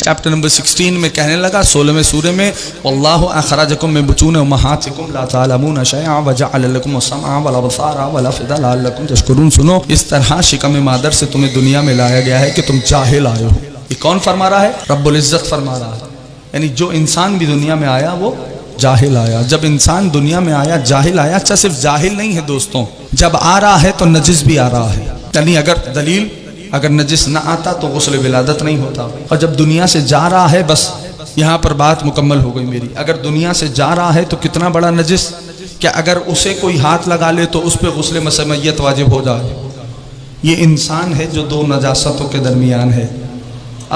Chapter number 16 میں کہنے لگا 16ویں سورے میں واللہ اخرجکم من بطون امہاتکم لا تعلمون شیئا وجعل لکم السمع والابصار والافئدۃ لعلکم تشکرون. سنو اس طرح شکم مادر سے تمہیں دنیا میں لایا گیا ہے کہ تم جاہل آئے ہو. یہ کون فرما رہا ہے؟ رب العزت فرما رہا ہے. یعنی جو انسان بھی دنیا میں آیا وہ جاہل آیا. جب انسان دنیا میں آیا جاہل آیا. اچھا صرف جاہل نہیں ہے دوستوں، جب آ رہا ہے تو نجس بھی آ رہا ہے. یعنی اگر نجس نہ آتا تو غسل ولادت نہیں ہوتا. اور جب دنیا سے جا رہا ہے، بس یہاں پر بات مکمل ہو گئی میری، اگر دنیا سے جا رہا ہے تو کتنا بڑا نجس کہ اگر اسے کوئی ہاتھ لگا لے تو اس پہ غسل مسمیت واجب ہو جائے. یہ انسان ہے جو دو نجاستوں کے درمیان ہے.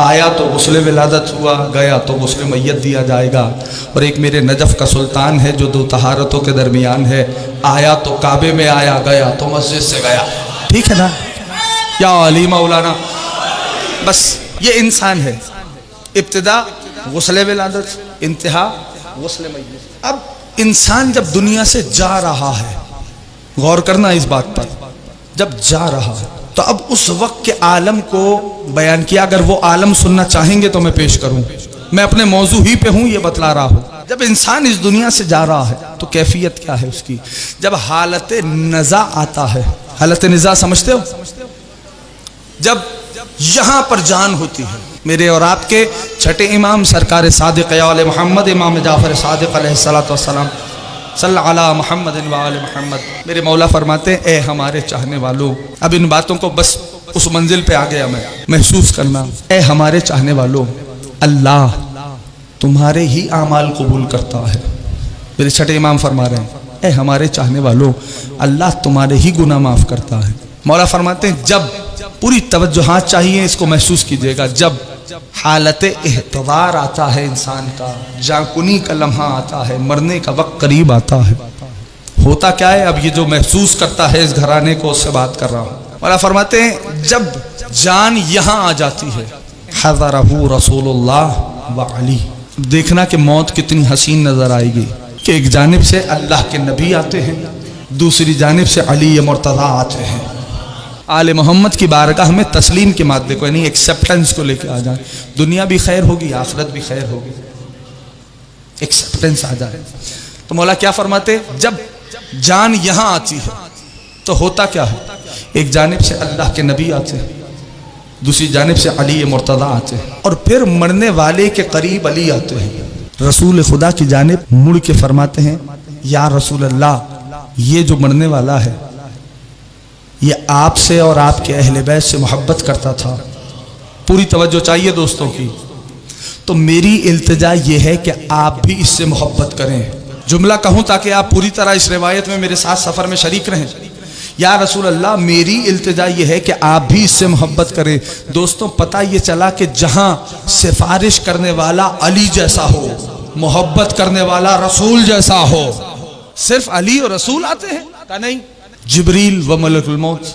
آیا تو غسل ولادت ہوا، گیا تو غسل میت دیا جائے گا. اور ایک میرے نجف کا سلطان ہے جو دو طہارتوں کے درمیان ہے. آیا تو کعبے میں آیا، گیا تو مسجد سے گیا. ٹھیک ہے نا یا علی مولانا؟ بس یہ انسان ہے. ابتدا غسل ولادت، انتہا غسل میت. اب انسان جب دنیا سے جا رہا ہے، غور کرنا اس بات پر، جب جا رہا ہے تو اب اس وقت کے عالم کو بیان کیا. اگر وہ عالم سننا چاہیں گے تو میں پیش کروں. میں اپنے موضوع ہی پہ ہوں، یہ بتلا رہا ہوں. جب انسان اس دنیا سے جا رہا ہے تو کیفیت کیا ہے اس کی؟ جب حالت نزا آتا ہے. حالت نزا سمجھتے ہو؟ جب یہاں پر جان ہوتی ہے. میرے اور آپ کے چھٹے امام سرکار صادق آل محمد امام جعفر صادق علیہ السلام صلی علی محمد و آل محمد. میرے مولا فرماتے ہیں اے ہمارے چاہنے والوں. اب ان باتوں کو بس اس منزل پہ آ گیا میں محسوس کرنا. اے ہمارے چاہنے والوں، اللہ تمہارے ہی اعمال قبول کرتا ہے. میرے چھٹے امام فرما رہے ہیں اے ہمارے چاہنے والوں، اللہ تمہارے ہی گناہ معاف کرتا ہے. مولا فرماتے ہیں جب، پوری توجہات چاہیے، اس کو محسوس کیجئے گا، جب حالت احتضار آتا ہے انسان کا، جانکنی کا لمحہ آتا ہے، مرنے کا وقت قریب آتا ہے، ہوتا کیا ہے؟ اب یہ جو محسوس کرتا ہے اس گھرانے کو، اس سے بات کر رہا ہوں. مولا فرماتے ہیں جب جان یہاں آ جاتی ہے، حضرہ رسول اللہ و علی. دیکھنا کہ موت کتنی حسین نظر آئے گی کہ ایک جانب سے اللہ کے نبی آتے ہیں، دوسری جانب سے علی مرتضیٰ آتے ہیں. آل محمد کی بارگاہ میں تسلیم کے مادے کو، یعنی ایکسیپٹنس کو لے کے آ جائیں. دنیا بھی خیر ہوگی، آخرت بھی خیر ہوگی، ایکسیپٹنس آ جائے. تو مولا کیا فرماتے؟ جب جان یہاں آتی ہے تو ہوتا کیا ہے؟ ایک جانب سے اللہ کے نبی آتے ہیں، دوسری جانب سے علی مرتضیٰ آتے ہیں، اور پھر مرنے والے کے قریب علی آتے ہیں. رسول خدا کی جانب مڑ کے فرماتے ہیں یا رسول اللہ، یہ جو مرنے والا ہے یہ آپ سے اور آپ کے اہل بیت سے محبت کرتا تھا. پوری توجہ چاہیے دوستوں کی. تو میری التجا یہ ہے کہ آپ بھی اس سے محبت کریں. جملہ کہوں تاکہ آپ پوری طرح اس روایت میں میرے ساتھ سفر میں شریک رہیں. یا رسول اللہ، میری التجا یہ ہے کہ آپ بھی اس سے محبت کریں. دوستوں پتہ یہ چلا کہ جہاں سفارش کرنے والا علی جیسا ہو، محبت کرنے والا رسول جیسا ہو، صرف علی اور رسول آتے ہیں کہ نہیں؟ جبریل و ملک الموت،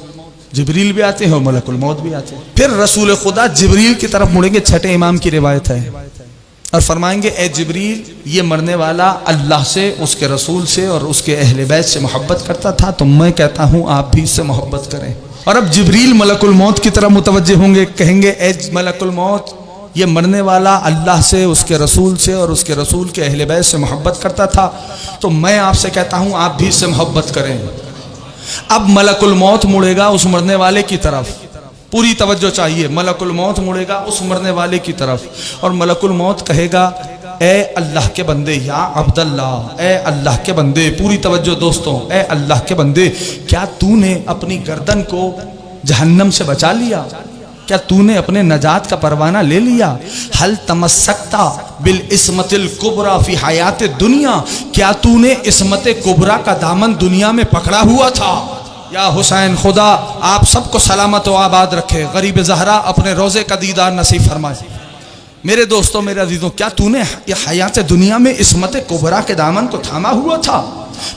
جبریل بھی آتے ہیں اور ملک الموت بھی آتے ہیں. پھر رسول خدا جبریل کی طرف مڑیں گے، چھٹے امام کی روایت ہے، اور فرمائیں گے اے جبریل، یہ مرنے والا اللہ سے، اس کے رسول سے اور اس کے اہل بیت سے محبت کرتا تھا، تو میں کہتا ہوں آپ بھی اس سے محبت کریں. اور اب جبریل ملک الموت کی طرف متوجہ ہوں گے، کہیں گے اے ملک الموت، یہ مرنے والا اللہ سے، اس کے رسول سے اور اس کے رسول کے اہل بیت سے محبت کرتا تھا، تو میں آپ سے کہتا ہوں آپ بھی اس سے محبت کریں. اب ملک الموت مڑے گا اس مرنے والے کی طرف. پوری توجہ چاہیے. ملک الموت مڑے گا اس مرنے والے کی طرف، اور ملک الموت کہے گا اے اللہ کے بندے، یا عبداللہ، اے اللہ کے بندے. پوری توجہ دوستوں، اے اللہ کے بندے، کیا تو نے اپنی گردن کو جہنم سے بچا لیا؟ کیا تو نے اپنے نجات کا پروانہ لے لیا؟ حل تمسکتا بالعصمت الکبریٰ فی حیات دنیا، کیا تو نے عصمت کبریٰ کا دامن دنیا میں پکڑا ہوا تھا؟ یا حسین، خدا آپ سب کو سلامت و آباد رکھے. غریب زہرا اپنے روزے کا دیدار نصیب فرمائے. میرے دوستوں، میرے عزیزوں، کیا تو نے یہ حیات دنیا میں عصمت کبریٰ کے دامن کو تھاما ہوا تھا؟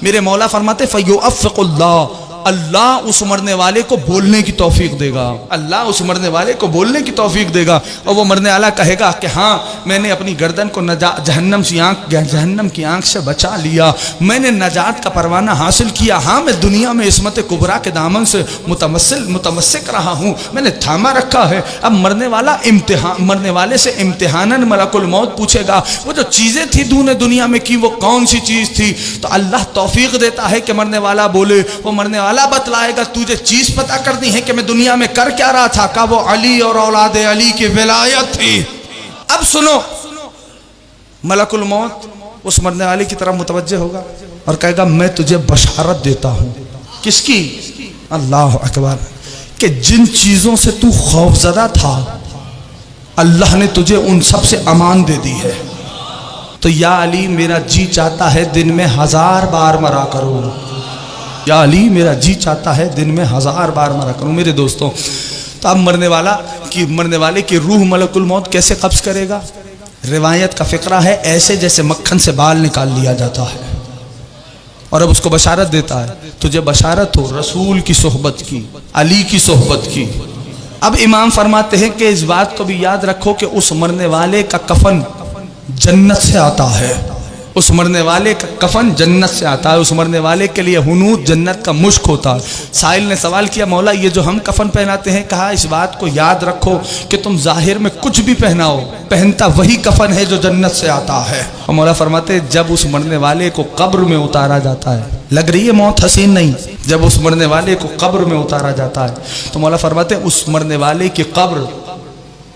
میرے مولا فرماتے فَيُعَفِّقُ اللَّهُ اللہ اس مرنے والے کو بولنے کی توفیق دے گا، اللہ اس مرنے والے کو بولنے کی توفیق دے گا، اور وہ مرنے والا کہے گا کہ ہاں میں نے اپنی گردن کو جہنم کی آنکھ سے بچا لیا، میں نے نجات کا پروانہ حاصل کیا، ہاں میں دنیا میں عصمت کبریٰ کے دامن سے متمسک رہا ہوں، میں نے تھاما رکھا ہے۔ اب مرنے والے سے امتحاناً ملک الموت پوچھے گا وہ جو چیزیں تھی دنیا میں کی وہ کون سی چیز تھی؟ تو اللہ توفیق دیتا ہے کہ مرنے والا بولے، وہ مرنے والا بتلائے گا تجھے چیز پتہ کرنی ہے کہ میں دنیا میں کر کیا رہا تھا؟ کہ وہ علی اور اولاد علی کی ولایت تھی۔ اب سنو، ملک الموت اس مرنے والے کی طرف متوجہ ہوگا اور کہے گا میں تجھے بشارت دیتا ہوں۔ کس کی؟ اللہ اکبر، کہ جن چیزوں سے تو خوفزدہ تھا اللہ نے تجھے ان سب سے امان دے دی ہے۔ تو یا علی میرا جی چاہتا ہے دن میں 1000 بار مرا کرو، یا علی میرا جی چاہتا ہے دن میں 1000 بار مرا کروں۔ میرے دوستوں، تو اب مرنے والے کی روح ملک الموت کیسے قبض کرے گا؟ روایت کا فقرہ ہے ایسے جیسے مکھن سے بال نکال لیا جاتا ہے، اور اب اس کو بشارت دیتا ہے تجھے بشارت ہو رسول کی صحبت کی، علی کی صحبت کی۔ اب امام فرماتے ہیں کہ اس بات کو بھی یاد رکھو کہ اس مرنے والے کا کفن جنت سے آتا ہے، اس مرنے والے کا کفن جنت سے آتا ہے، اس مرنے والے کے لیے حنوط جنت کا مشک ہوتا ہے۔ سائل نے سوال کیا مولا یہ جو ہم کفن پہناتے ہیں، کہا اس بات کو یاد رکھو کہ تم ظاہر میں کچھ بھی پہناؤ، پہنتا وہی کفن ہے جو جنت سے آتا ہے۔ اور مولا فرماتے ہیں جب اس مرنے والے کو قبر میں اتارا جاتا ہے، لگ رہی ہے موت حسین نہیں، جب اس مرنے والے کو قبر میں اتارا جاتا ہے تو مولا فرماتے ہیں اس مرنے والے کی قبر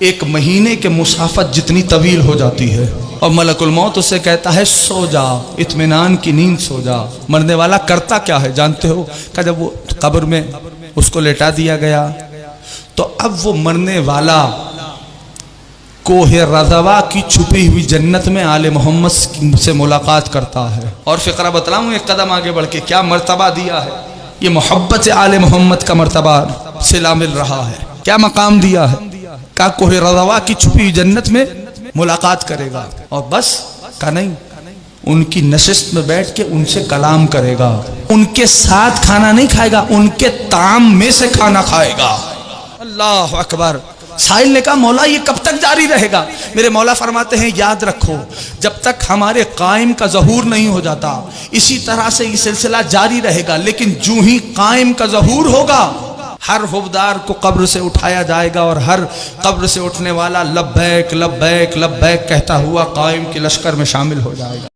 1 مہینے کے مسافت جتنی طویل ہو جاتی ہے، اور ملک الموت اسے کہتا ہے سو جا، اطمینان کی نیند سو جا۔ مرنے والا کرتا کیا ہے جانتے ہو؟ کہ جب وہ قبر میں اس کو لٹا دیا گیا تو اب وہ مرنے والا کوہ رضوا کی چھپی ہوئی جنت میں آل محمد سے ملاقات کرتا ہے۔ اور فقرہ بتلاؤں ایک قدم آگے بڑھ کے کیا مرتبہ دیا ہے، یہ محبت سے آل محمد کا مرتبہ صلہ مل رہا ہے، کیا مقام دیا ہے؟ کہ کوہ رضوا کی چھپی ہوئی جنت میں ملاقات کرے گا، اور بس کا نہیں، ان کی نشست میں بیٹھ کے ان سے کلام کرے گا، ان کے ساتھ کھانا نہیں کھائے گا، ان کے طعام میں سے کھانا کھائے گا۔ اللہ اکبر۔ سائل نے کہا مولا یہ کب تک جاری رہے گا؟ میرے مولا فرماتے ہیں یاد رکھو جب تک ہمارے قائم کا ظہور نہیں ہو جاتا اسی طرح سے یہ سلسلہ جاری رہے گا، لیکن جو ہی قائم کا ظہور ہوگا ہر حبدار کو قبر سے اٹھایا جائے گا، اور ہر قبر سے اٹھنے والا لبیک لبیک لبیک کہتا ہوا قائم کے لشکر میں شامل ہو جائے گا۔